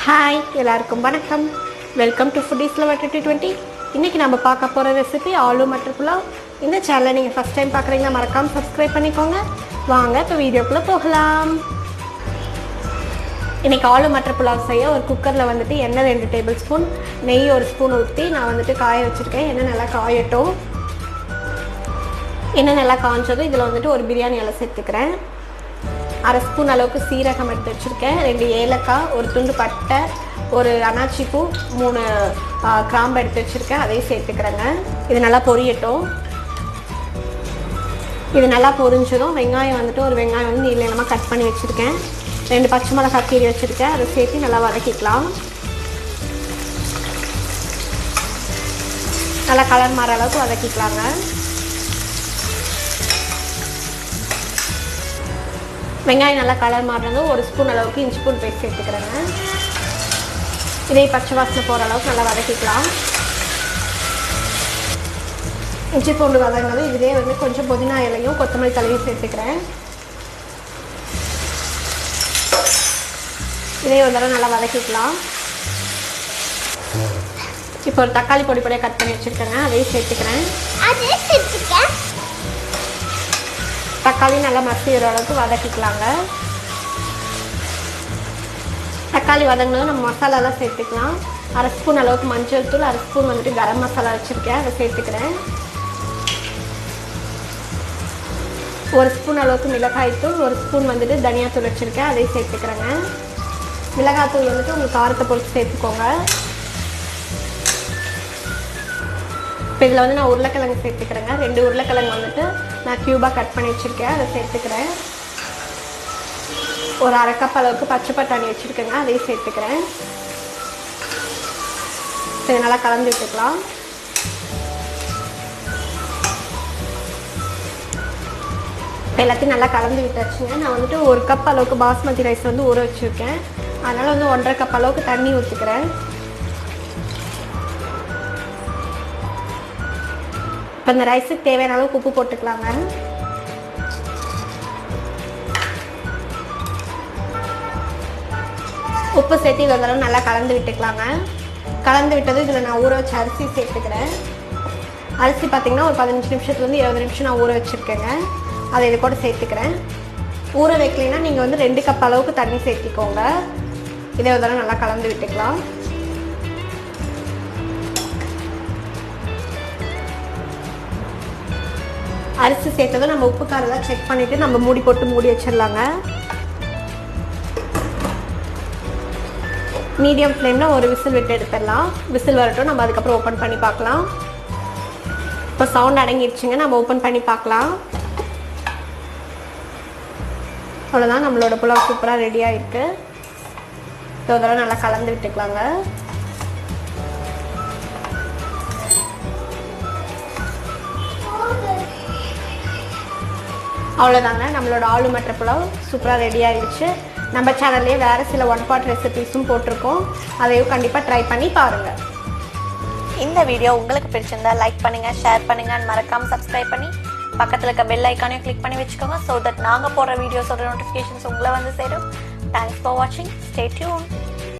Hi எல்லாருக்கும் வணக்கம். Welcome to foodies lover 2020. இன்றைக்கி நம்ம பார்க்க போகிற ரெசிபி ஆலு மட்டர் புலாவ். இந்த சேனலை நீங்கள் ஃபஸ்ட் டைம் பார்க்குறீங்கன்னா மறக்காமல் சப்ஸ்கிரைப் பண்ணிக்கோங்க. வாங்க இப்போ வீடியோக்குள்ளே போகலாம். இன்றைக்கி ஆலு மட்டர் புலாவ் செய்ய ஒரு குக்கரில் வந்துட்டு எண்ணெய் 2 டேபிள் ஸ்பூன், நெய் 1 ஸ்பூன் ஊற்றி நான் வந்துட்டு காய வச்சுருக்கேன். எண்ணெய் நல்லா காயட்டும். எண்ணெய் நல்லா காய்ஞ்சதும் இதில் வந்துட்டு ஒரு பிரியாணி இலை சேர்த்துக்கிறேன். 1/2 ஸ்பூன் அளவுக்கு சீரகம் எடுத்து வச்சுருக்கேன். 2 ஏலக்காய், ஒரு துண்டு பட்டை, ஒரு அனாச்சி பூ, 3 கிராம்பு எடுத்து வச்சுருக்கேன். அதையும் சேர்த்துக்கிறேங்க. இது நல்லா பொரியட்டும். இது நல்லா பொரிஞ்சதும் வெங்காயம் வந்துட்டு ஒரு வெங்காயம் வந்து நீளமாக கட் பண்ணி வச்சுருக்கேன். 2 பச்சை மிளகாய் கீரை வச்சுருக்கேன். அதை சேர்த்து நல்லா வதக்கிக்கலாம். நல்லா கலர் மாற அளவுக்கு வதக்கிக்கலாங்க. வெங்காயம் நல்லா கலர் மாறினதும் 1 ஸ்பூன் அளவுக்கு இஞ்சி பூண்டு பேஸ்ட் சேர்த்துக்கிறேங்க. இதே பச்சை வாசனை போகிற அளவுக்கு நல்லா வதக்கிக்கலாம். இஞ்சி பூண்டு வதங்கினதும் இதே வந்து கொஞ்சம் புதினா இலையும் கொத்தமல்லி தழையும் சேர்த்துக்கிறேன். இதே ஒரு தடவை நல்லா வதக்கிக்கலாம். இப்போ ஒரு தக்காளி பொடி பொடியாக கட் பண்ணி வச்சுருக்கேங்க. அதையும் சேர்த்துக்கிறேன். தக்காளி நல்லா மசிகிற அளவுக்கு வதக்கிக்கலாங்க. தக்காளி வதங்கினதும் நம்ம மசாலாலாம் சேர்த்துக்கலாம். 1/2 ஸ்பூன் அளவுக்கு மஞ்சள் தூள், 1/2 ஸ்பூன் வந்துட்டு கரம் மசாலா வச்சுருக்கேன். அதை சேர்த்துக்கிறேன். 1 ஸ்பூன் அளவுக்கு மிளகாய்த்தூள், 1 ஸ்பூன் வந்துட்டு தனியாத்தூள் வச்சுருக்கேன். அதையும் சேர்த்துக்கிறேங்க. மிளகாய்த்தூள் வந்துட்டு உங்கள் காரத்தை பொறுத்து சேர்த்துக்கோங்க. இப்போ இதில் வந்து நான் உருளைக்கிழங்கு சேர்த்துக்கிறேங்க. 2 உருளைக்கிழங்கு வந்துட்டு நான் க்யூபாக கட் பண்ணி வச்சுருக்கேன். அதை சேர்த்துக்கிறேன். ஒரு 1/2 கப் அளவுக்கு பச்சை பட்டாணி வச்சுருக்கேங்க. அதையும் சேர்த்துக்கிறேன். சரி, நல்லா கலந்து விட்டுக்கலாம். எல்லாத்தையும் நல்லா கலந்து விட்டாச்சுங்க. நான் வந்துட்டு 1 கப் அளவுக்கு பாஸ்மதி ரைஸ் வந்து ஊற வச்சுருக்கேன். அதனால் வந்து 1.5 கப் அளவுக்கு தண்ணி ஊற்றிக்கிறேன். இப்போ இந்த ரைஸுக்கு தேவையான அளவுக்கு உப்பு போட்டுக்கலாங்க. உப்பு சேர்த்து இதெல்லாம் நல்லா கலந்து விட்டுக்கலாங்க. கலந்து விட்டது இதில் நான் ஊற வச்ச அரிசி சேர்த்துக்கிறேன். அரிசி பார்த்திங்கன்னா ஒரு 15 நிமிஷத்துலேருந்து 20 நிமிஷம் நான் ஊற வச்சுருக்கேங்க. அதை இது கூட சேர்த்துக்கிறேன். ஊற வைக்கலைன்னா நீங்கள் வந்து 2 கப் அளவுக்கு தண்ணி சேர்த்திக்கோங்க. இதை இதெல்லாம் நல்லா கலந்து விட்டுக்கலாம். அரிசி சேர்த்ததும் நம்ம உப்பு காரெல்லாம் செக் பண்ணிவிட்டு நம்ம மூடி போட்டு மூடி வச்சிடலாங்க. மீடியம் ஃப்ளேமில் ஒரு விசில் விட்டு எடுத்துடலாம். விசில் வரட்டும், நம்ம அதுக்கப்புறம் ஓப்பன் பண்ணி பார்க்கலாம். இப்போ சவுண்ட் அடங்கிடுச்சுங்க. நம்ம ஓப்பன் பண்ணி பார்க்கலாம். அவ்வளோதான், நம்மளோட புலாவ் சூப்பராக ரெடியாக இருக்குது. இதெல்லாம் நல்லா கலந்து விட்டுக்கலாங்க. அவ்வளோதாங்க, நம்மளோட ஆலு மட்டர் புலாவ் சூப்பராக ரெடி ஆகிடுச்சு. நம்ம சேனல்லேயே வேறு சில 1 பாட் ரெசிபீஸும் போட்டிருக்கோம். அதையும் கண்டிப்பாக ட்ரை பண்ணி பாருங்கள். இந்த வீடியோ உங்களுக்கு பிடிச்சிருந்தா லைக் பண்ணுங்கள், ஷேர் பண்ணுங்கள், மறக்காமல் சப்ஸ்கிரைப் பண்ணி பக்கத்தில் இருக்க பெல் ஐக்கானையும் கிளிக் பண்ணி வச்சுக்கோங்க. ஸோ தட் நாங்கள் போடுற வீடியோஸோட நோட்டிஃபிகேஷன்ஸ் உங்களை வந்து சேரும். தேங்க்ஸ் ஃபார் வாட்சிங். Stay tune.